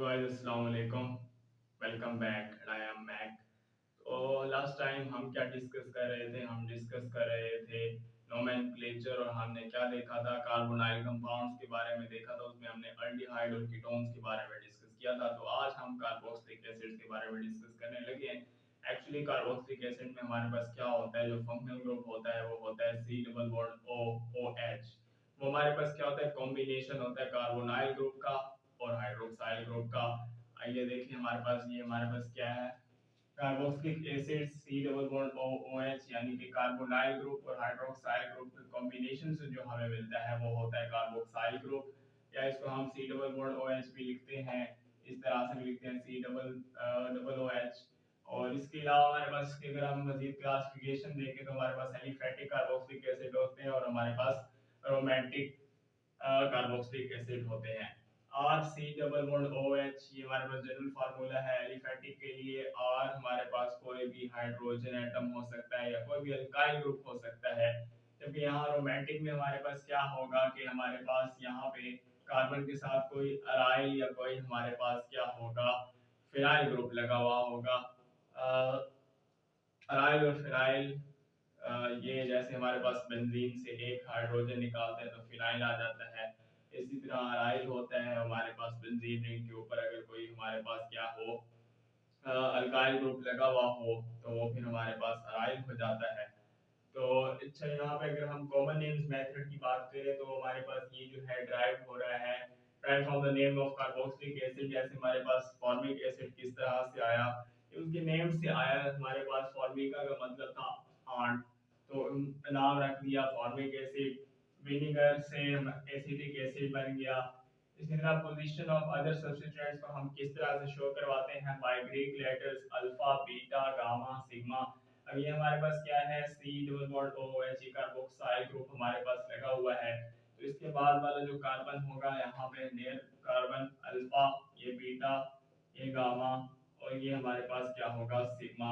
Guys अस्सलाम वालेकुम। Welcome back and I am Mac. तो लास्ट टाइम हम क्या डिस्कस कर रहे थे? हम डिस्कस कर रहे थे नोमेनक्लेचर और हमने क्या देखा था? कार्बोनाइल कंपाउंड्स के बारे में देखा था। उसमें हमने अल्डिहाइड और कीटोन्स के बारे में डिस्कस किया था। तो आज हम कार्बोक्सिलिक एसिड्स के बारे में डिस्कस करने लगे हैं। एक्चुअली कार्बोक्सिलिक एसिड में हमारे पास क्या होता है? जो फंक्शनल ग्रुप होता है वो होता है C double bond O O H. वो हमारे पास क्या होता है? कॉम्बिनेशन होता है कार्बोनाइल ग्रुप का और हाइड्रोक्साइल ग्रुप का। आइए देखिए हमारे पास क्या है? Carboxylic acid C double bond O O H यानी कि कार्बोनाइल ग्रुप और हाइड्रोक्साइल ग्रुप के कॉम्बिनेशन से जो हमें मिलता है वो होता है कार्बोक्साइल ग्रुप, या इसको हम C double bond O H भी लिखते हैं। इस तरह से भी लिखते हैं C double double O H. और इसके अलावा हमारे पास इसके अगर हम मजीद क्लासिफिकेशन देखें तो हमारे पास एलिफेटिक कार्बोक्सिलिक एसिड होते हैं और हमारे पास रोमांटिक कार्बोक्सिलिक एसिड होते हैं। R C double bond O H ये हमारे पास जनरल फार्मूला है एलिफेटिक के लिए। आर हमारे पास कोई भी हाइड्रोजन एटम हो सकता है या कोई भी अल्काइल ग्रुप हो सकता है। जबकि यहाँ रोमांटिक में हमारे पास क्या होगा कि हमारे पास यहाँ पे कार्बन के साथ कोई अराइल या कोई हमारे पास क्या होगा, फिनाइल ग्रुप लगा हुआ होगा। अराइल और फिनाइल, ये जैसे हमारे पास बेंजीन से एक हाइड्रोजन निकालते हैं तो फिनाइल आ जाता है। इसी तरह अराइल होता है हमारे पास बेंजीन रिंग के ऊपर अगर कोई हमारे पास क्या हो, अल्काइल ग्रुप लगा हुआ हो तो वो फिर हमारे पास अराइल हो जाता है। तो अच्छा यहाँ पे अगर हम कॉमन नेम्स मेथड की बात करें तो हमारे पास ये जो है ड्राइव हो रहा है drive from the name of carboxylic acid. जैसे हमारे पास फॉर्मिक एसिड किस तरह से आया, ये उसके नेम से आया। हमारे पास फॉर्मिका का मतलब था आंट, तो नाम रख दिया फॉर्मिक एसिड। विनेगर से एसिटिक एसिड बन गया। इसी तरह पोजीशन ऑफ अदर सब्स्टिट्यूएंट्स को हम किस तरह से शो करवाते हैं? By Greek letters alpha beta gamma sigma. अब ये हमारे पास क्या है? C double bond O H carboxyl group हमारे पास लगा हुआ है। तो इसके बाद वाला जो कार्बन होगा यहाँ पे नेर कार्बन अल्फा, ये बीटा, ये गामा और ये हमारे पास क्या होगा? सिग्मा।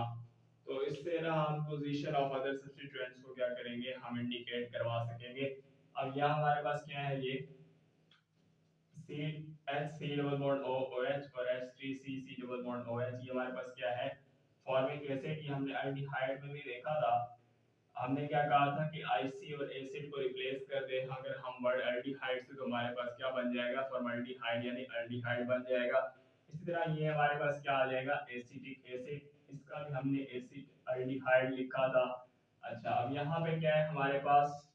तो इससे ना हम पोजीशन ऑफ अदर सब्स्टिट्यूएंट्स को क्या करेंगे? हम इंडिकेट करवा सकेंगे। अब यहाँ हमारे पास क्या है? ये C H C double bond O O H और H three C C double bond O H, ये हमारे पास क्या है? Formic acid. ये हमने एल्डिहाइड में भी देखा था। हमने क्या कहा था कि आईसी और एसिड को रिप्लेस कर दे अगर हम वर्ड एल्डिहाइड से, तो हमारे पास क्या बन जाएगा? फॉर्मल्डिहाइड यानी एल्डिहाइड बन जाएगा। इसी तरह ये हमारे पास क्या आ जाएगा? Acetic acid. इसका भी हमने एसिड एल्डिहाइड लिखा था। अच्छा अब यहाँ पे क्या है हमारे पास?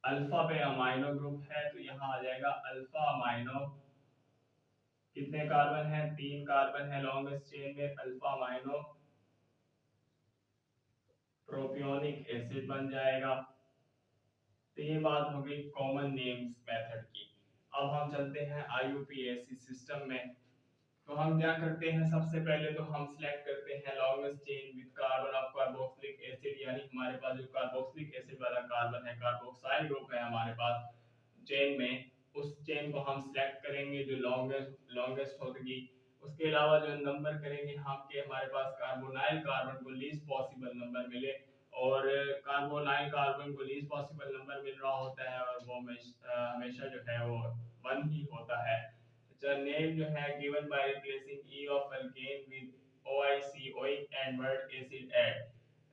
अल्फा पे अमाइनो ग्रुप है तो यहाँ आ जाएगा अल्फा अमाइनो। कितने कार्बन है? 3 कार्बन है लॉन्गेस्ट चेन में। अल्फा अमाइनो प्रोपियोनिक एसिड बन जाएगा। तो ये बात हो गई कॉमन नेम्स मेथड की। अब हम चलते हैं आईयूपीएसी सिस्टम में। तो हम क्या करते हैं? सबसे पहले तो हम सिलेक्ट करते हैं longest chain with carbon of carboxylic acid, यानी हमारे पास जो कार्बोक्सिलिक एसिड वाला कार्बन है, कार्बोक्साइल ग्रुप है हमारे पास चेन में, उस चेन को हम सिलेक्ट करेंगे जो लॉन्गेस्ट लॉन्गेस्ट होगी। उसके अलावा जो नंबर करेंगे हम कि हमारे पास कार्बोनाइल कार्बन को लीस्ट पॉसिबल नंबर मिले। और कार्बोनाइल कार्बन को लीस्ट पॉसिबल नंबर मिल रहा होता है और वो हमेशा जो है वो 1 ही होता है। The name जो है given by replacing E of alkane with OIC oic and word acid add,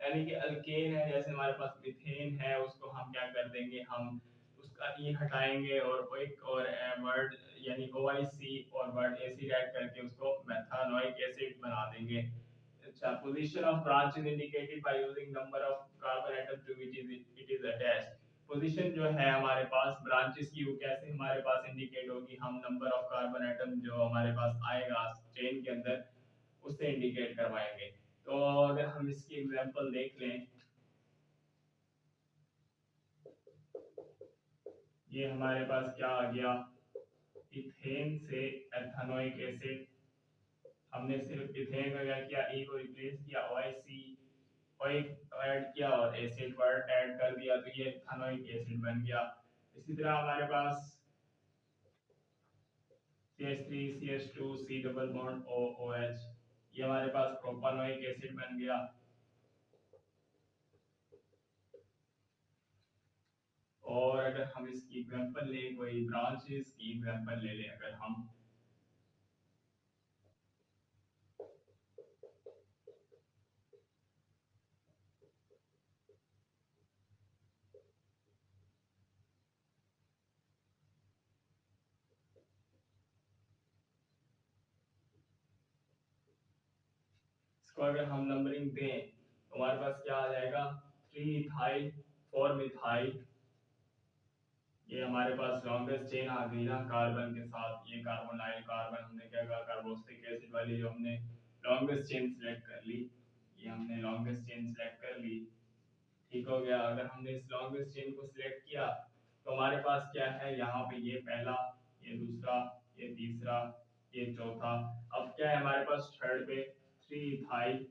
यानी कि अल्केन है जैसे हमारे पास मिथेन है उसको हम क्या कर देंगे? हम उसका ई हटाएंगे और ओइक और वर्ड यानी OIC और वर्ड एसिड ऐड करके उसको मेथानोइक एसिड बना देंगे। अच्छा position of branch is indicated by using number of carbon atom to which it is attached. Position जो है हमारे पास ब्रांचेस की वो कैसे हमारे पास इंडिकेट होगी? हम नंबर ऑफ कार्बन एटम जो हमारे पास आएगा चेन के अंदर उससे इंडिकेट करवाएंगे। तो अगर हम इसकी एग्जांपल देख लें, ये हमारे पास क्या आ गया? इथेन से एथेनोइक एसिड। हमने सिर्फ इथेन का क्या किया? ई को रिप्लेस किया OIC ओइक ऐड किया और एसिड वर्ड ऐड कर दिया तो ये एथेनोइक एसिड बन गया। इसी तरह हमारे पास CH3 CH2 C double bond O OH, ये हमारे पास प्रोपानोइक एसिड बन गया। और अगर हम इसकी एग्जांपल लें, कोई ब्रांचेस की एग्जांपल ले लें अगर हम, इसको अगर हम नंबरिंग दें तो हमारे पास क्या आ जाएगा 3 इथाइल 4 मिथाइल। ये हमारे पास लॉन्गेस्ट चेन आ गई ना कार्बन के साथ, ये कार्बोनाइल कार्बन हमने क्या कहा कार्बोक्सिलिक एसिड वाली जो हमने लॉन्गेस्ट चेन सिलेक्ट कर ली, ये हमने लॉन्गेस्ट चेन सिलेक्ट कर ली। ठीक हो गया। अगर हमने इस लॉन्गेस्ट चेन को सिलेक्ट किया तो हमारे पास क्या है यहाँ पे ये पहला, ये दूसरा, ये तीसरा, ये चौथा। अब क्या है हमारे पास थर्ड पे 3 इथाइल,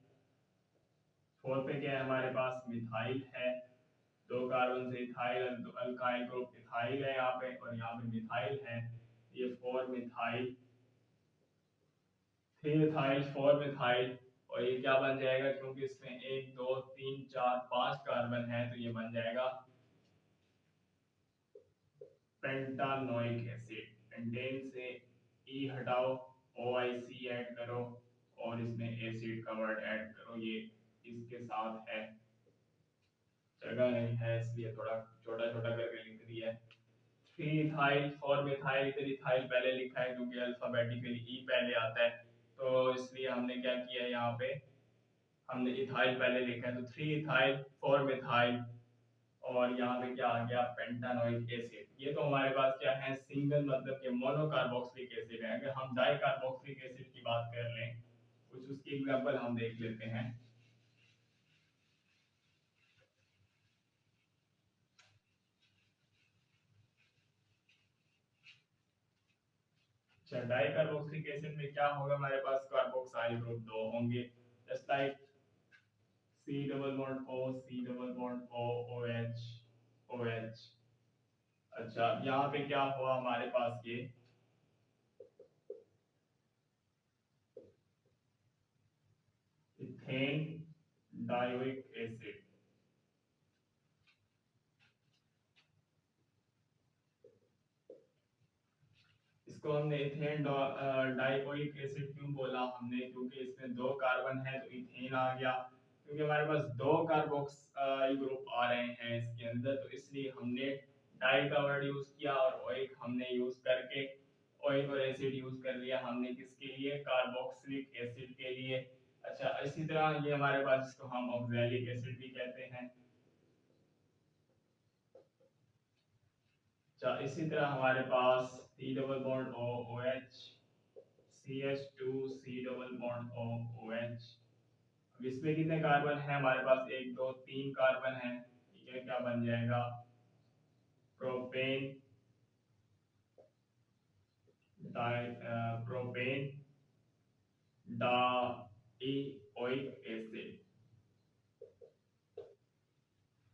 फोर्थ पे क्या है हमारे पास मिथाइल है, 2 कार्बन से इथाइल अल्काइल ग्रुप इथाइल है यहाँ पे और यहाँ पे मिथाइल है, ये 4 मिथाइल, 3 इथाइल 4 मिथाइल। और ये क्या बन जाएगा क्योंकि इसमें 1 2 3 4 5 कार्बन है तो ये बन जाएगा पेंटानोइक एसिड। पेंटेन से ई हटाओ, OIC ऐड करो और इसमें एसिड का वर्ड ऐड करो, ये इसके साथ है, जगह नहीं है इसलिए थोड़ा छोटा छोटा करके लिख दिया है। 3 इथाइल 4 मिथाइल, इधर इथाइल पहले लिखा है क्योंकि अल्फाबेटिकली ई पहले आता है तो इसलिए हमने क्या किया है यहाँ पे हमने इथाइल पहले लिखा है, तो 3 इथाइल 4 मिथाइल और यहाँ पे क्या आ गया पेंटानोइक एसिड। ये तो हमारे पास क्या है सिंगल मतलब के मोनोकार्बोक्सिलिक एसिड है। अगर हम डाई कार्बोक्सिलिक एसिड की बात कर लें कुछ उसकी एग्जांपल हम देख लेते हैं। अच्छा, डाई कार्बोक्सिलिक एसिड में क्या होगा हमारे पास कार्बोक्साइल ग्रुप 2 होंगे, just like C double bond O, C double bond O, OH, OH। अच्छा, यहाँ पे क्या हुआ हमारे पास ये इथेन डायोइक एसिड, इसको हमने इथेन डाइकोइक एसिड क्यों बोला हमने, क्योंकि इसमें 2 कार्बन है तो इथेन आ गया, क्योंकि हमारे पास 2 कार्बोक्साइल ग्रुप आ रहे हैं इसके अंदर तो इसलिए हमने डाई का वर्ड यूज किया और ओइक हमने यूज करके ओइक और एसिड यूज कर लिया हमने किसके लिए कार्बोक्सिलिक एसिड के लिए। अच्छा, इसी तरह ये हमारे पास इसको हम ऑक्सैलिक एसिड भी कहते हैं। अच्छा, इसी तरह हमारे पास C double bond O, OH, CH2 C double bond O, OH। अब इसमें कितने कार्बन है हमारे पास 1 2 3 कार्बन है, ये क्या बन जाएगा propane di propane dioic acid.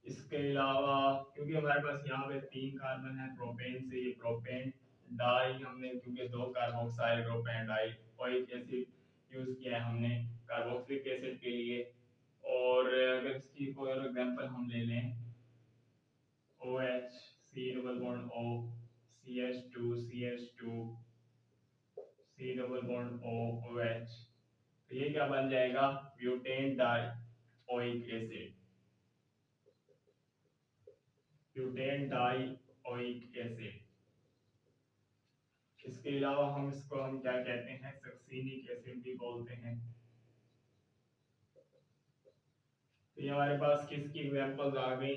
इसके अलावा क्योंकि हमारे पास यहाँ पे 3 कार्बन है प्रोपेन से, ये प्रोपेन डाई हमने क्योंकि 2 कार्बोक्साइल ग्रुप है डाइओइक एसिड यूज किया है हमने कार्बोक्सिलिक एसिड के लिए। और अगर इसकी कोई और एग्जांपल हम ले लें OH C double bond O, CH2 CH2 C double bond O, OH, तो ये क्या बन जाएगा butane dioic acid, butane dioic acid. इसके अलावा हम क्या कहते हैं सक्सीनिक एसिड भी बोलते हैं। तो ये हमारे पास किसकी एग्जांपल्स आ गई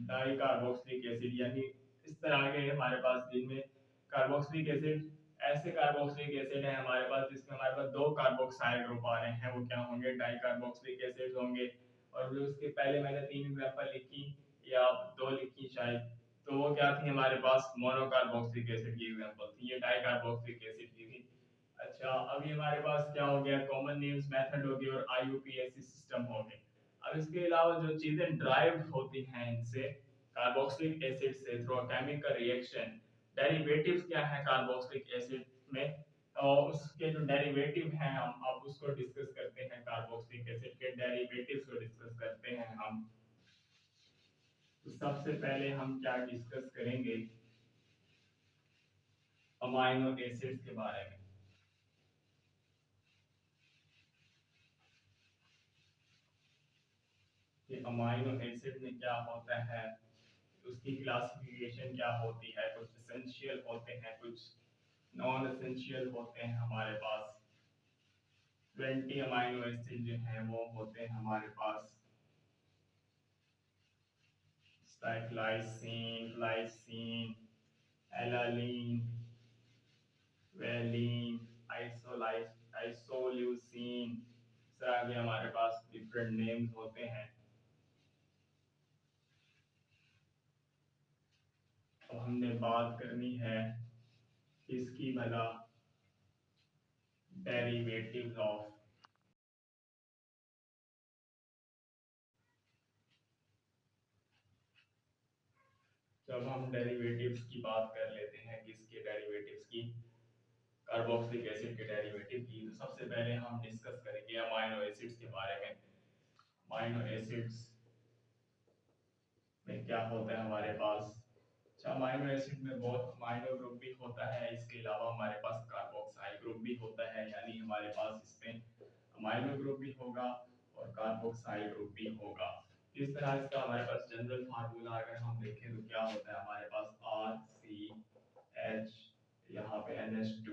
डाई कार्बोक्सिलिक एसिड, यानी इस तरह के हमारे पास जिनमें कार्बोक्सिलिक एसिड ऐसे कार्बोक्सिलिक एसिड है हमारे पास जिसमें हमारे पास 2 कार्बोक्साइल ग्रुप आ रहे हैं, वो क्या होंगे डाई कार्बोक्सिलिक एसिड होंगे। और जो उसके पहले मैंने 3 एग्जांपल लिखी या 2 लिखी शायद, तो वो क्या थी हमारे पास मोनोकार्बोक्सिलिक एसिड की एग्जांपल थी, ये डाई कार्बोक्सिलिक एसिड की थी। अच्छा, अभी हमारे पास क्या हो गया कॉमन नेम्स मेथड हो गई और IUPAC सिस्टम हो गए। अब इसके अलावा जो चीजें ड्राइव होती हैं इनसे कार्बोक्सिलिक एसिड से थ्रू केमिकल रिएक्शन, डेरिवेटिव्स क्या है कार्बोक्सिलिक एसिड में और उसके जो डेरिवेटिव हैं हम अब उसको डिस्कस करते हैं, कार्बोक्सिलिक एसिड के डेरिवेटिव्स को डिस्कस करते हैं हम। तो सबसे पहले हम क्या डिस्कस करेंगे अमाइनो एसिड्स के बारे में। कि अमाइनो एसिड में क्या होता है, उसकी क्लासिफिकेशन क्या होती है, कुछ एसेंशियल होते हैं कुछ नॉन एसेंशियल होते हैं हमारे पास। 20 अमाइनो एसिड जो है वो होते हैं हमारे पास lysine, glycine, alanine, valine, isoleucine, इस तरह के हमारे पास डिफरेंट नेम्स होते हैं। तो हमने बात करनी है किसकी भला, डेरिवेटिव्स ऑफ। जब हम डेरिवेटिव्स की बात कर लेते हैं, किसके डेरिवेटिव्स की, कार्बोक्सिलिक एसिड के डेरिवेटिव की, तो सबसे पहले हम डिस्कस करेंगे अमाइनो एसिड्स के बारे में। अमाइनो एसिड्स में क्या होता है हमारे पास। अच्छा, अमाइनो एसिड में बहुत अमाइनो ग्रुप भी होता है, इसके अलावा हमारे पास कार्बोक्साइल ग्रुप भी होता है, यानी हमारे पास इसमें अमाइनो ग्रुप भी होगा और कार्बोक्साइल ग्रुप भी होगा। इस तरह इसका हमारे पास जनरल फार्मूला अगर हम देखें तो क्या होता है हमारे पास RCH, यहाँ पे NH2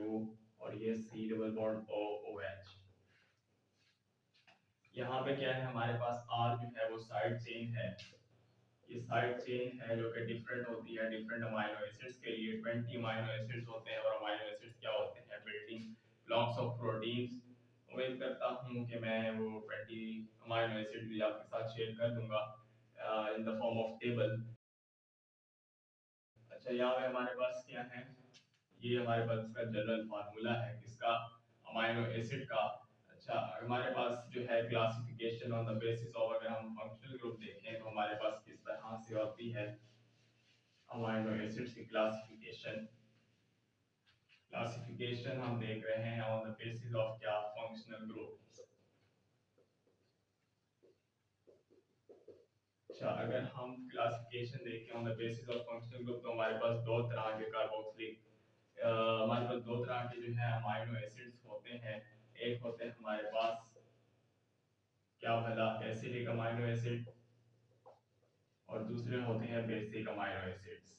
और ये C डबल बॉन्ड OH। यहाँ पे क्या है हमारे पास R जो है वो साइड चेन है, ये साइड चेन है जो कि डिफरेंट होती है डिफरेंट अमाइनो एसिड्स के लिए। 20 अमाइनो एसिड्स होते हैं और अमाइनो एसिड्स क्या होते हैं, बिल्डिंग ब्लॉक्स ऑफ प्रोटीन्स। उम्मीद करता हूँ कि मैं वो 20 अमाइनो एसिड भी आपके साथ शेयर कर दूंगा in the form of table. अच्छा, यहाँ पे हमारे पास क्या है, ये हमारे पास इसका जनरल फार्मूला है किसका, अमाइनो एसिड का। अच्छा, हमारे पास जो है classification on the basis of, अगर हम फंक्शनल ग्रुप देखें तो हमारे पास किस तरह से होती है अमाइनो एसिड्स की क्लासिफिकेशन। क्लासिफिकेशन हम देख रहे हैं ऑन द बेसिस ऑफ क्या, फंक्शनल ग्रुप। अच्छा, अगर हम क्लासिफिकेशन देखें on the basis of functional group तो हमारे पास दो तरह के कार्बोक्सिलिक, हमारे पास दो तरह के जो है अमाइनो एसिड्स होते हैं। एक होते हैं हमारे पास क्या भला, एसिडिक अमाइनो एसिड, और दूसरे होते हैं बेसिक अमाइनो एसिड्स।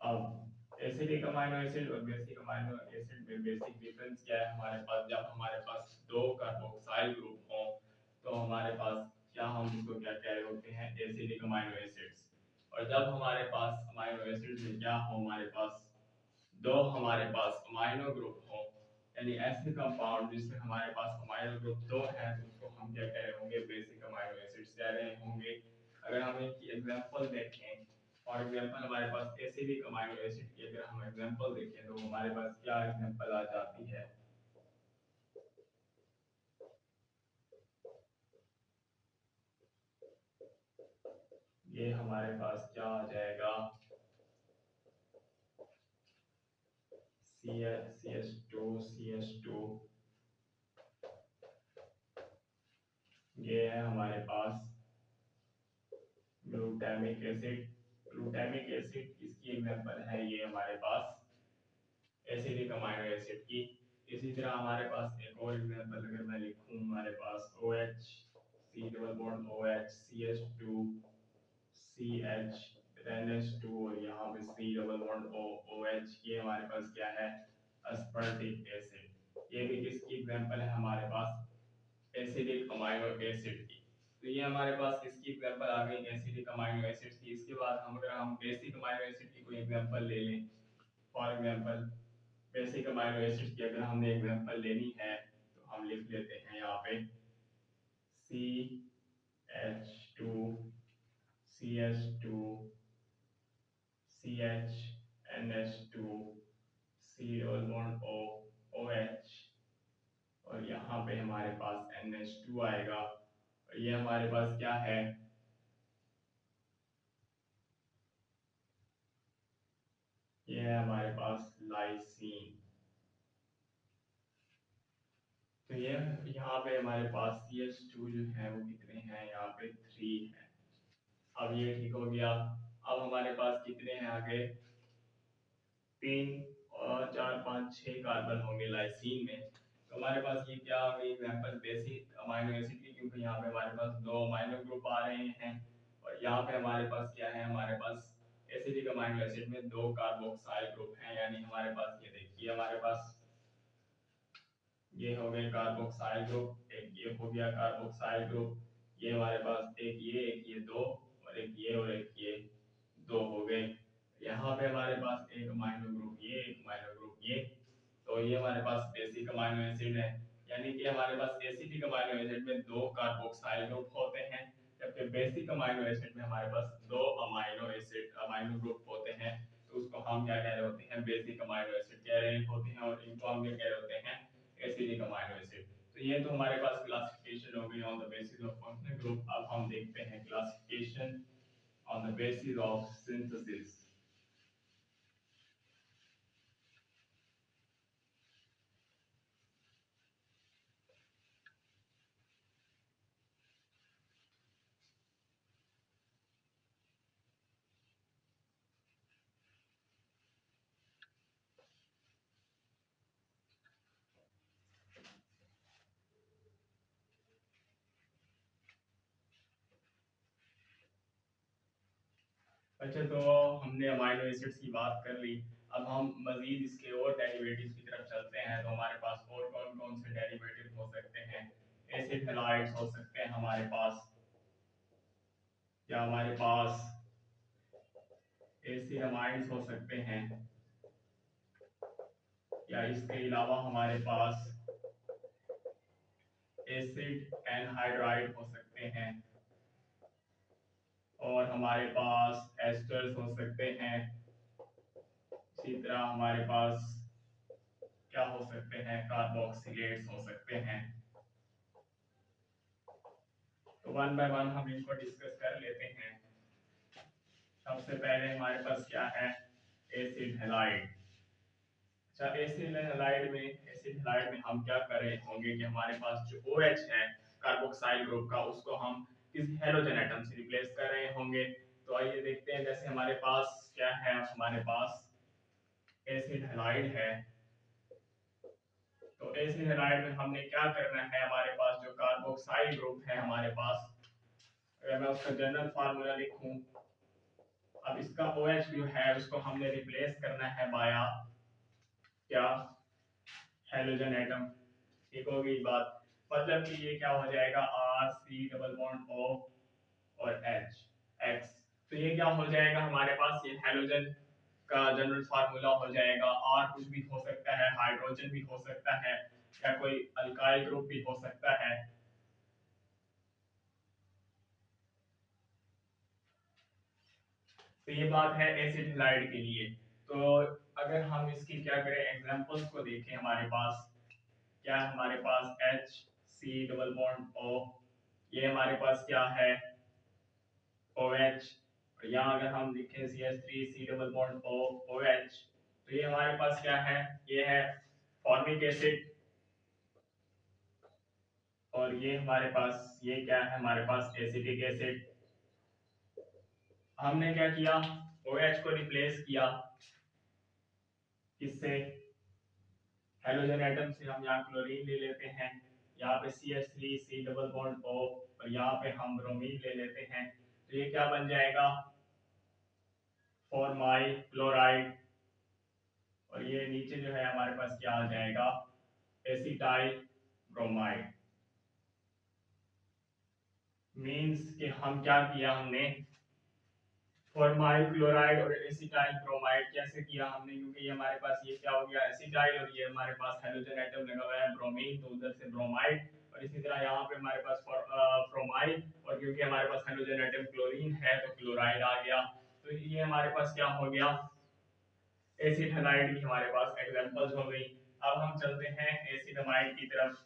अब एसिडिक अमाइनो एसिड और बेसिक अमाइनो एसिड में बेसिक डिफरेंस क्या है हमारे पास, जब हमारे पास दो कार्बोक्साइल ग्रुप हो तो हमारे पास क्या, हम इसको क्या कह रहे होते हैं, एसिडिक अमाइनो एसिड्स। और जब हमारे पास अमाइनो एसिड्स में क्या हो, हमारे पास दो हमारे पास अमाइनो ग्रुप हो, यानी ऐसे कंपाउंड जिसमें हमारे पास अमाइनो ग्रुप दो है, तो उसको हम क्या कह रहे होंगे, बेसिक अमाइनो एसिड्स कह रहे होंगे। अगर हम एक एग्जांपल देखें, फॉर एग्जांपल हमारे पास एसिडिक अमाइनो एसिड की अगर हम एग्जांपल देखें तो हमारे पास क्या एग्जांपल आ जाती है, ये हमारे पास क्या आ जाएगा, CH2 CH2, ये है हमारे पास ग्लूटामिक एसिड। ग्लूटामिक एसिड किसकी एग्जांपल है, ये हमारे पास एसिडिक अमाइनो एसिड की। इसी तरह हमारे पास एक और एग्जांपल अगर मैं लिखूं, हमारे पास OH, C double bond OH, CH2 CH, NH2 और यहाँ पे C डबल बॉन्ड OH, ये हमारे पास क्या है, एस्पर्टिक एसिड। ये भी किसकी एग्जांपल है हमारे पास, एसिडिक अमाइनो एसिड की। तो ये हमारे पास किसकी एग्जांपल आ गई, एसिडिक अमाइनो एसिड की। इसके बाद हम अगर हम बेसिक अमाइनो एसिड की कोई एग्जांपल ले लें, for example basic amino acid की अगर हमने एग्जांपल लेनी है तो हम लिख लेते हैं यहाँ पे CH2 CH2 CH NH2 C double bond O OH, और यहाँ पे हमारे पास NH2 आएगा। और ये हमारे पास क्या है, ये है हमारे पास लाइसीन। तो ये यहाँ पे हमारे पास CH2 जो है वो कितने हैं, यहाँ पे 3 है। अब ये ठीक हो गया। अब हमारे पास कितने हैं आगे, 3 और 4 5 6 कार्बन होंगे लाइसीन में। तो हमारे पास ये क्या हो गई एग्जांपल बेसिक अमाइनो एसिड की, क्योंकि यहाँ पे हमारे पास दो अमाइनो ग्रुप आ रहे हैं और यहाँ पे हमारे पास क्या है, हमारे पास एसिडिक अमाइनो एसिड में 2 कार्बोक्साइल ग्रुप हैं, यानी हमारे पास ये देखिए हमारे पास ये हो गए कार्बोक्साइल ग्रुप, एक ये हो गया कार्बोक्साइल ग्रुप, ये हमारे पास एक ये दो और एक ये दो हो गए। यहाँ पे हमारे पास एक अमाइनो ग्रुप ये, एक अमाइनो ग्रुप ये, तो ये हमारे पास बेसिक अमाइनो एसिड है, यानी कि हमारे पास एसिडिक अमाइनो एसिड में 2 कार्बोक्साइल ग्रुप होते हैं, जबकि बेसिक अमाइनो एसिड में हमारे पास 2 अमाइनो ग्रुप होते हैं। तो उसको हम क्या कह रहे होते हैं, बेसिक अमाइनो एसिड कह रहे होते हैं, और इनको हम क्या कह रहे होते हैं, एसिडिक अमाइनो एसिड। तो ये तो हमारे पास क्लासिफिकेशन हो गई on the basis of functional group. अब हम देखते हैं classification on the basis of synthesis. अच्छा, तो हमने अमाइनो एसिड्स की बात कर ली, अब हम मजीद इसके और डेरिवेटिव्स की तरफ चलते हैं। तो हमारे पास और कौन कौन से डेरिवेटिव हो सकते हैं, एसिड हैलाइड्स हो सकते हैं हमारे पास, या हमारे पास एसिड अमाइड्स हो सकते हैं, या इसके अलावा हमारे पास एसिड एनहाइड्राइड हो सकते हैं, और हमारे पास एस्टर्स हो सकते हैं। इसी तरह हमारे पास क्या हो सकते हैं, कार्बोक्सिलेट्स हो सकते हैं। तो वन बाय वन हम इनको डिस्कस कर लेते हैं। सबसे पहले हमारे पास क्या है, एसिड हैलाइड। अच्छा, एसिड हैलाइड में हम क्या कर रहे होंगे कि हमारे पास जो OH है कार्बोक्साइल ग्रुप का, उसको हम किसी हैलोजन एटम से रिप्लेस कर रहे होंगे। तो आइए देखते हैं, जैसे हमारे पास क्या है, हमारे पास एसिड हैलाइड है। तो एसिड हैलाइड में हमने क्या करना है, हमारे पास जो कार्बोक्साइल ग्रुप है हमारे पास, अगर मैं उसका जनरल फार्मूला लिखूं, अब इसका OH जो है उसको हमने रिप्लेस करना है बाया क्या, हैलोजन एटम। ठीक होगी बात, मतलब कि ये क्या हो जाएगा, RC डबल बॉन्ड O और H X। तो ये क्या हो जाएगा हमारे पास, ये हैलोजन का जनरल फार्मूला हो जाएगा। R कुछ भी हो सकता है, हाइड्रोजन भी हो सकता है, या कोई अल्काइल ग्रुप भी हो सकता है। तो ये बात है एसिड हैलाइड के लिए। तो अगर हम इसकी क्या करें, एग्जांपल्स को देखें, हमारे पास क्या है, हमारे पास HC डबल बॉन्ड O, ये हमारे पास क्या है OH, और यहाँ अगर हम लिखें CH3C double bond O OH, तो ये हमारे पास क्या है, ये है फॉर्मिक एसिड, और ये हमारे पास ये क्या है, हमारे पास एसिटिक एसिड। हमने क्या किया, OH को रिप्लेस किया किससे, हैलोजन एटम से। हम यहाँ क्लोरीन ले लेते हैं, यहाँ पे CH3C डबल बॉन्ड O, और यहाँ पे हम ब्रोमीन ले लेते हैं। तो ये क्या बन जाएगा, फॉर्माइल क्लोराइड, और ये नीचे जो है हमारे पास क्या आ जाएगा, एसिटाइल ब्रोमाइड। मींस कि हम क्या किया, हमने फॉर्माइल क्लोराइड और एसिटाइल ब्रोमाइड कैसे किया हमने, क्योंकि ये हमारे पास ये क्या हो गया, एसिटाइल, और ये हमारे पास हाइड्रोजन एटम लगा हुआ है ब्रोमीन, तो उधर से ब्रोमाइड, और इसी तरह यहाँ पे हमारे पास ब्रोमाइल, और क्योंकि हमारे पास हाइड्रोजन एटम क्लोरीन है तो क्लोराइड आ गया। तो ये हमारे पास क्या हो गया, एसिड हैलाइड की हमारे पास एग्जांपल्स हो गई। अब हम चलते हैं एसिड अमाइड की तरफ।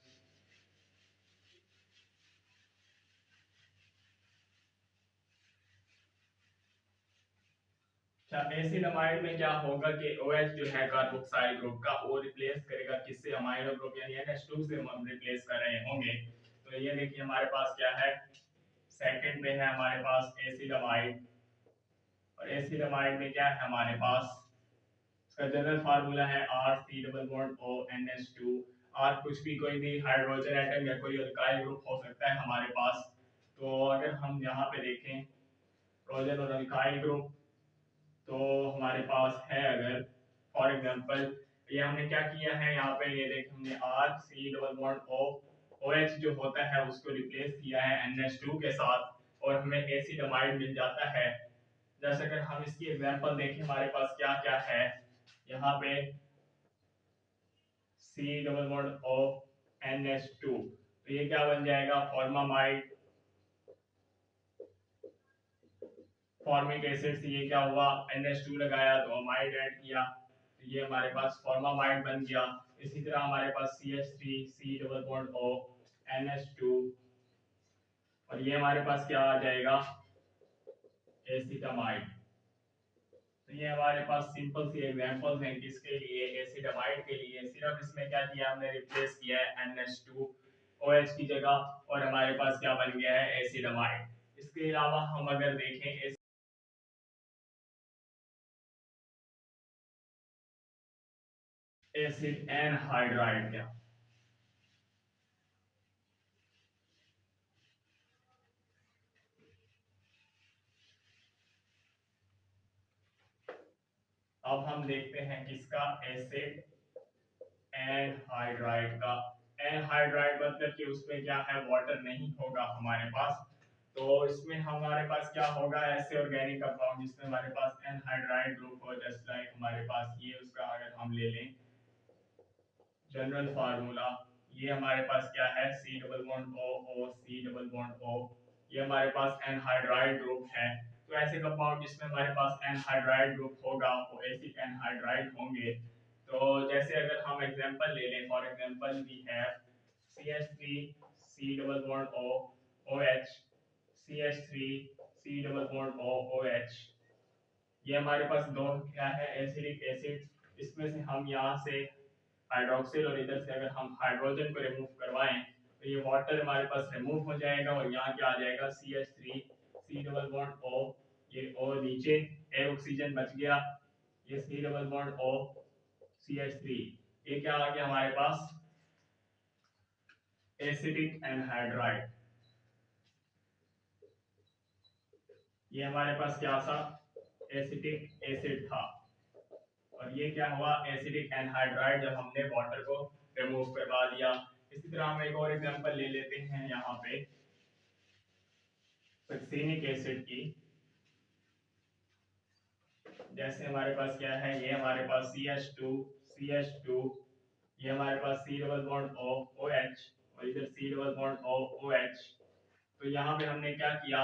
एसिड अमाइड में क्या होगा कि OH जो है कार्बोक्साइल ग्रुप का, वो रिप्लेस करेगा किससे, अमाइनो ग्रुप यानी NH2 से हम रिप्लेस कर रहे होंगे। तो ये देखिए हमारे पास क्या है, सेकंड में है हमारे पास एसिड अमाइड, और एसिड अमाइड में क्या है हमारे पास, इसका जनरल फार्मूला है RC double bond O NH2। R कुछ भी कोई भी हाइड्रोजन एटम या कोई अल्काइल ग्रुप हो सकता है हमारे पास। तो अगर हम यहाँ पे देखें, हाइड्रोजन और अल्काइल ग्रुप, तो हमारे पास है अगर फॉर एग्जांपल ये हमने क्या किया है यहाँ पे, ये देख हमने R C double bond O O H जो होता है उसको रिप्लेस किया है NH2 के साथ और हमें एसिडमाइड मिल जाता है। जैसे अगर हम इसकी एग्जांपल देखें हमारे पास क्या क्या है यहाँ पे, सी डबल बॉन्ड ओ NH2, तो ये क्या बन जाएगा फॉर्मामाइड, फॉर्मिक एसिड से ये क्या हुआ NH2 लगाया तो अमाइड ऐड किया, तो ये हमारे पास फॉर्मामाइड बन गया। इसी तरह हमारे पास CH3 C double bond O NH2 और ये हमारे पास क्या आ जाएगा एसिटामाइड। तो ये हमारे पास सिंपल सी एग्जांपल्स हैं किसके लिए, एसिटामाइड के लिए। सिर्फ इसमें क्या किया हमने, रिप्लेस किया है NH2 OH की जगह और हमारे पास क्या बन गया है एसिटामाइड। इसके अलावा हम अगर देखें एसिड एनहाइड्राइड क्या, अब हम देखते हैं किसका, एसिड एनहाइड्राइड का। एनहाइड्राइड मतलब कि उसमें क्या है वाटर नहीं होगा हमारे पास, तो इसमें हमारे पास क्या होगा ऐसे ऑर्गेनिक कंपाउंड जिसमें हमारे पास एनहाइड्राइड ग्रुप हो, जस्ट लाइक हमारे पास ये उसका अगर हम ले लें जनरल फार्मूला, ये हमारे पास क्या है सी डबल बॉन्ड ओ ओ सी डबल बॉन्ड ओ, ये हमारे पास एनहाइड्राइड ग्रुप है। तो ऐसे कंपाउंड जिसमें हमारे पास एनहाइड्राइड ग्रुप होगा वो एसिड एनहाइड्राइड होंगे। तो जैसे अगर हम एग्जांपल ले लें, for example we have CH3 C double bond O OH, CH3 C double bond O OH, ये हमारे पास दो क्या है एसिडिक एसिड, इसमें से हम यहाँ से हाइड्रोक्सिल और इधर से अगर हम हाइड्रोजन को रिमूव करवाएं तो ये वाटर हमारे पास रिमूव हो जाएगा और यहाँ क्या आ जाएगा CH3 C double bond O, ये O नीचे एक ऑक्सीजन बच गया, ये C double bond O CH3, ये क्या आ गया हमारे पास एसिडिक एनहाइड्राइड। ये हमारे पास क्या था एसिटिक एसिड था और ये क्या हुआ एसिडिक एनहाइड्राइड जब हमने वाटर को रिमूव करवा दिया। इसी तरह हम एक और एग्जांपल ले लेते हैं यहाँ पे सक्सिनिक एसिड की। जैसे हमारे पास क्या है, ये हमारे पास CH2 ये हमारे पास C double bond O OH और इधर C double bond O OH। तो यहाँ पे हमने क्या किया,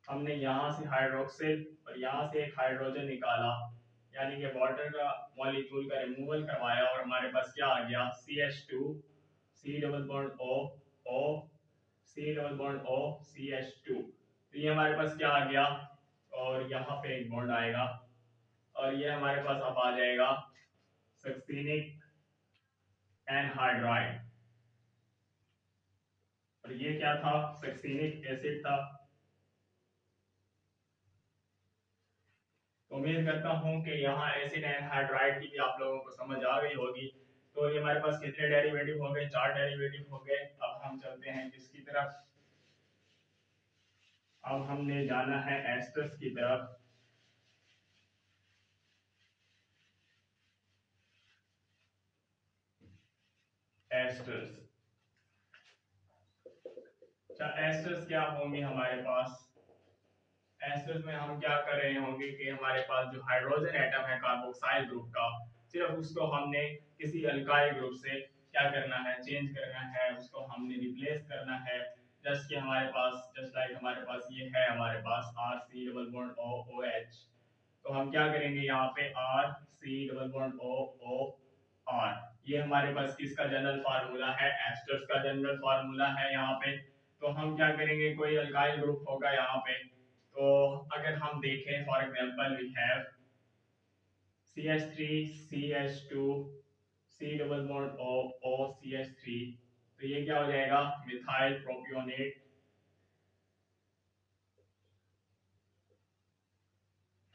हमने यहाँ से हाइड्रोक्सिल और यहाँ से एक हाइड्रोजन निकाला, यानी कि वाटर का मॉलिक्यूल का रिमूवल करवाया और हमारे पास क्या आ गया CH2 C double bond O O C double bond O CH2। तो ये हमारे पास क्या आ गया और यहाँ पे एक बॉन्ड आएगा और ये हमारे पास अब आ जाएगा सक्सिनिक एनहाइड्राइड और ये क्या था सक्सिनिक एसिड था। तो उम्मीद करता हूँ कि यहाँ एसिड एनहाइड्राइड की भी आप लोगों को समझ आ गई होगी। तो ये हमारे पास कितने डेरिवेटिव हो गए, 4 डेरिवेटिव हो गए। अब हम चलते हैं किसकी तरफ, अब हमने जाना है एस्टर्स की तरफ। एस्टर्स, अच्छा एस्टर्स क्या होंगे हमारे पास, एस्टर्स में हम क्या कर रहे होंगे कि हमारे पास जो हाइड्रोजन एटम है कार्बोक्साइल ग्रुप का, सिर्फ उसको हमने किसी अल्काइल ग्रुप से क्या करना है चेंज करना है, उसको हमने रिप्लेस करना है। जस्ट कि हमारे पास जस्ट लाइक हमारे पास ये है हमारे पास RC double bond O OH, तो हम क्या करेंगे यहाँ पे RC double bond O O R, ये हमारे पास किसका जनरल फार्मूला है एस्टर्स का जनरल फार्मूला है यहाँ पे। तो हम क्या करेंगे कोई अल्काइल ग्रुप होगा यहाँ पे, तो अगर हम देखें for example we have CH3 CH2 C double bond O O CH3, तो ये क्या हो जाएगा मिथाइल प्रोपियोनेट।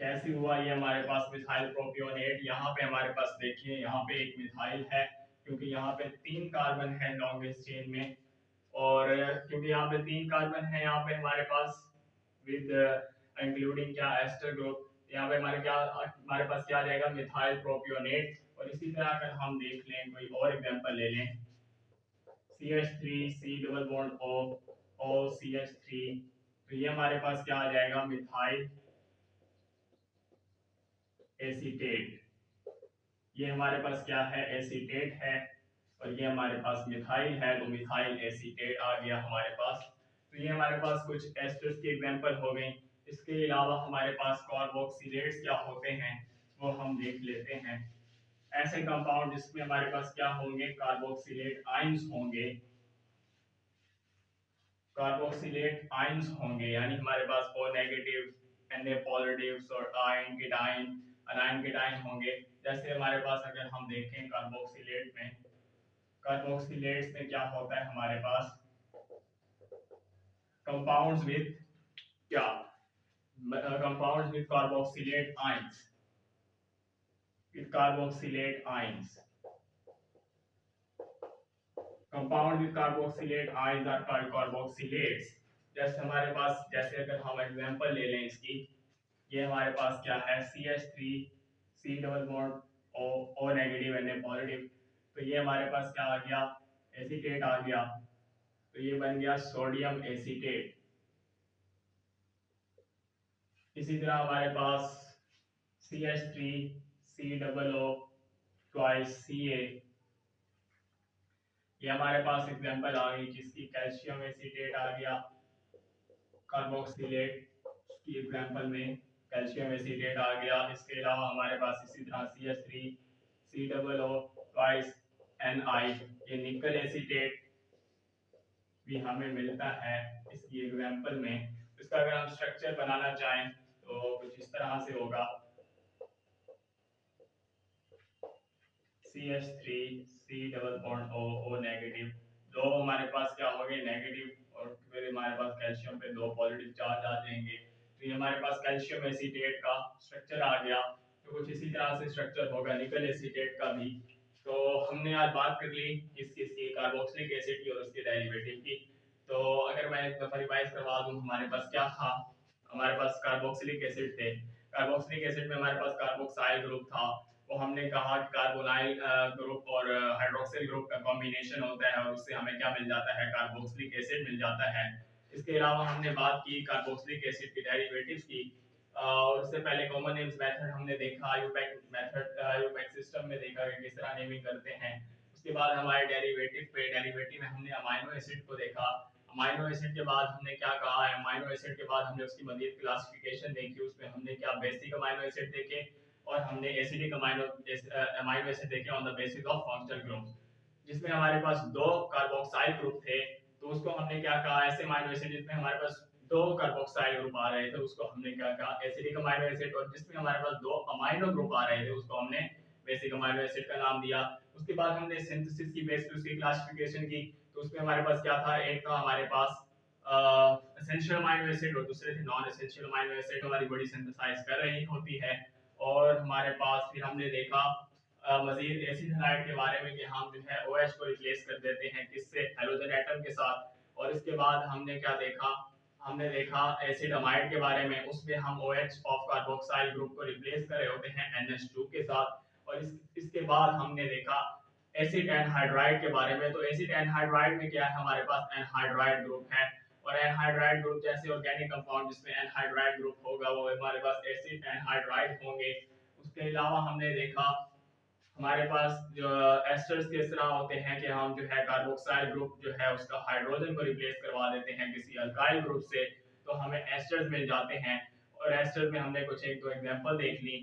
कैसे हुआ ये हमारे पास मिथाइल प्रोपियोनेट, यहाँ पे हमारे पास देखिए यहाँ पे एक मिथाइल है क्योंकि यहाँ पे 3 कार्बन है लॉन्गेस्ट चेन में, और क्योंकि यहाँ पे 3 कार्बन है यहाँ पे हमारे पास विद इंक्लूडिंग क्या एस्टर ग्रुप। यहाँ पे हमारे पास क्या आ जाएगा, मिथाइल प्रोपियोनेट। और इसी तरह अगर हम देख लें कोई और एग्जांपल ले लें, CH3 C double bond O CH3, तो ये हमारे पास क्या आ जाएगा, मिथाइल एसीटेट। ये हमारे पास क्या है, एसीटेट है, और ये हमारे पास मिथाइल है, तो मिथाइल एसीटेट आ गया हमारे पास। तो ये हमारे पास कुछ एस्टर्स की एग्जांपल हो गई। इसके अलावा हमारे पास कार्बोक्सिलेट्स क्या होते हैं वो हम देख लेते हैं। ऐसे कंपाउंड जिसमें हमारे पास क्या होंगे, कार्बोक्सिलेट आयंस होंगे। कार्बोक्सिलेट आयंस होंगे यानी हमारे पास O नेगेटिव, Na पॉजिटिव और आयन केटाइन, अनायन केटाइन होंगे। जैसे हमारे पास अगर हम देखें कार्बोक्सिलेट में, कार्बोक्सिलेट्स में क्या होता है हमारे पास, कंपाउंड्स विद क्या, compounds with carboxylate ions, with carboxylate ions, compound with carboxylate ions are called carboxylates. जैसे हमारे पास, जैसे अगर हम एग्जांपल ले लें इसकी, ये हमारे पास क्या है, CH3 C double bond O negative Na positive, तो ये हमारे पास क्या आ गया, एसीटेट आ गया, तो ये बन गया सोडियम एसीटेट। इसी तरह हमारे पास CH3 C double O twice Ca, ये हमारे पास एग्जांपल आ गई जिसकी कैल्शियम एसीटेट आ गया, कार्बोक्सिलेट की एग्जांपल में कैल्शियम एसीटेट आ गया। इसके अलावा हमारे पास इसी तरह CH3 C double O twice Ni, ये निकल एसीटेट भी हमें मिलता है इसकी एग्जांपल में। इसका अगर हम स्ट्रक्चर बनाना चाहें तो कुछ इस तरह से होगा, CH3 C double bond O negative, दो हमारे पास क्या हो गए नेगेटिव, और फिर हमारे पास कैल्शियम पे दो पॉजिटिव चार्ज आ जाएंगे, तो ये हमारे पास कैल्शियम एसीटेट का स्ट्रक्चर आ गया। तो कुछ इसी तरह से स्ट्रक्चर होगा निकल एसीटेट का भी। तो हमने आज बात कर ली किसकी, कार्बोक्सिलिक एसिड की और उसके डेरिवेटिव की। तो अगर मैं एक दफा रिवाइज करवा दूं, हमारे पास क्या था, हमारे पास कार्बोक्सिलिक एसिड थे। कार्बोक्सिलिक एसिड में हमारे पास कार्बोक्साइल ग्रुप था, तो हमने कहा कि कार्बोनाइल ग्रुप और हाइड्रोक्सिल ग्रुप का कॉम्बिनेशन होता है और उससे हमें क्या मिल जाता है, कार्बोक्सिलिक एसिड मिल जाता है। इसके अलावा हमने बात की कार्बोक्सिलिक एसिड के डेरिवेटिव्स की, और उससे पहले कॉमन नेम्स मेथड हमने देखा, यूपैक मेथड, यूपैक सिस्टम में देखा कि किस तरह नेमिंग करते हैं। उसके बाद हमारे डेरिवेटिव में हमने अमाइनो एसिड को देखा। अमाइनो एसिड के बाद हमने क्या कहा है, अमाइनो एसिड के बाद हमने उसकी मजीद क्लासिफिकेशन देखी, उसमें हमने क्या बेसिक अमाइनो एसिड देखे और हमने एसिडिक अमाइनो एसिड देखे on the basis of functional groups, जिसमें हमारे पास दो कार्बोक्साइल ग्रुप थे, तो उसको हमने क्या कहा, ऐसे अमाइनो एसिड जिसमें हमारे पास दो कार्बोक्साइल ग्रुप आ रहे थे उसको हमने क्या कहा, एसिडिक अमाइनो एसिड, और जिसमें हमारे पास दो अमाइनो ग्रुप आ रहे थे उसको हमने बेसिक अमाइनो एसिड का नाम दिया। उसके बाद हमने सिंथेसिस की बेस पे उसकी क्लासिफिकेशन की, तो उसमें हमारे पास क्या था, एक था हमारे पास एसेंशियल अमाइनो एसिड और दूसरे थे नॉन एसेंशियल अमाइनो एसिड, हमारी बॉडी सिंथेसाइज कर रही होती है। और हमारे पास फिर हमने देखा मजीद एसिड हैलाइड के बारे में कि हम जो है OH को रिप्लेस कर देते हैं किससे, हेलोजन एटम के साथ। और इसके बाद हमने क्या देखा, हमने देखा एसिड अमाइड के बारे में, उसमें हम OH ऑफ कार्बोक्साइल ग्रुप को रिप्लेस कर रहे होते हैं NH2 के साथ। और इसके बाद हमने देखा एसिड एनहाइड्राइड के बारे में, तो एसिड एनहाइड्राइड में क्या है, हमारे पास एनहाइड्राइड ग्रुप है, और एनहाइड्राइड ग्रुप जैसे ऑर्गेनिक कंपाउंड जिसमें एनहाइड्राइड ग्रुप होगा वो हमारे पास एसिड एनहाइड्राइड होंगे। उसके अलावा हमने देखा हमारे पास जो एस्टर्स किस तरह होते हैं कि हम जो है कार्बोक्साइल ग्रुप जो है उसका हाइड्रोजन को रिप्लेस करवा देते हैं किसी अल्काइल ग्रुप से, तो हमें एस्टर्स मिल जाते हैं। और एस्टर्स में हमने कुछ एक दो एग्जांपल देख ली,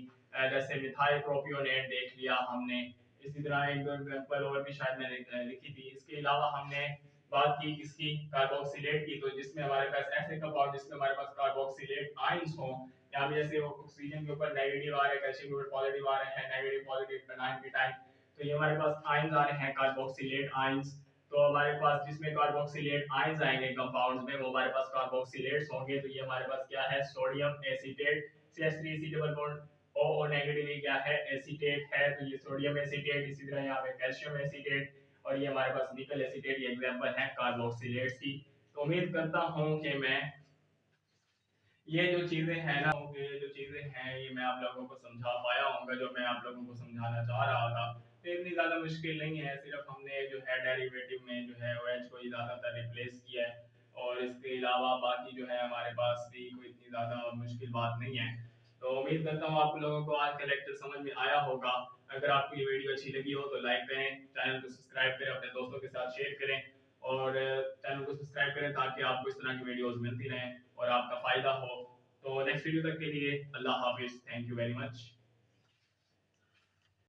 जैसे मिथाइल प्रोपियोनेट देख लिया हमने, इसी तरह एक दो एग्जांपल और भी शायद मैंने लिखी थी। इसके अलावा हमने बात की किसकी, कार्बोक्सिलेट की, तो जिसमें हमारे पास ऐसे कंपाउंड जिसमें हमारे पास कार्बोक्सिलेट आयंस हो, यहाँ पे जैसे ऑक्सीजन के ऊपर नेगेटिव आ रहे हैं, कैल्शियम के ऊपर पॉजिटिव आ रहे हैं, नेगेटिव पॉजिटिव एनायन के टाइप, तो ये हमारे पास आयंस आ रहे हैं कार्बोक्सिलेट आयंस। तो हमारे पास जिसमें कार्बोक्सिलेट आयंस आएंगे कंपाउंड्स में वो हमारे पास कार्बोक्सिलेट्स होंगे, तो ये हमारे पास क्या है, sodium acetate, CH3 double bond O negative ये क्या है, एसीटेट है, तो ये सोडियम एसीटेट। इसी तरह यहाँ पे कैल्शियम एसीटेट, और ये हमारे पास निकल एसीटेट, ये एग्जांपल है कार्बोक्सिलेट्स की। तो उम्मीद करता हूँ कि मैं ये जो चीज़ें हैं ना, ये जो चीज़ें हैं, ये मैं आप लोगों को समझा पाया होऊँगा, जो मैं आप लोगों को समझाना चाह रहा था। तो इतनी ज़्यादा मुश्किल नहीं है, सिर्फ़ हमने जो है डेरिवेटिव में जो है ओएच को ही ज़्यादातर रिप्लेस किया है और इसके अलावा बाकी जो है हमारे पास भी कोई इतनी ज़्यादा मुश्किल बात नहीं है। तो उम्मीद करता हूँ आप लोगों को आज का लेक्चर समझ में आया होगा। अगर आपको ये वीडियो अच्छी लगी हो तो लाइक करें, चैनल को सब्सक्राइब करें, अपने दोस्तों के साथ शेयर करें और चैनल को सब्सक्राइब करें ताकि आपको इस तरह की वीडियोज़ मिलती रहें और आपका फ़ायदा हो। तो नेक्स्ट वीडियो तक के लिए अल्लाह हाफ़िज़। Thank you very much.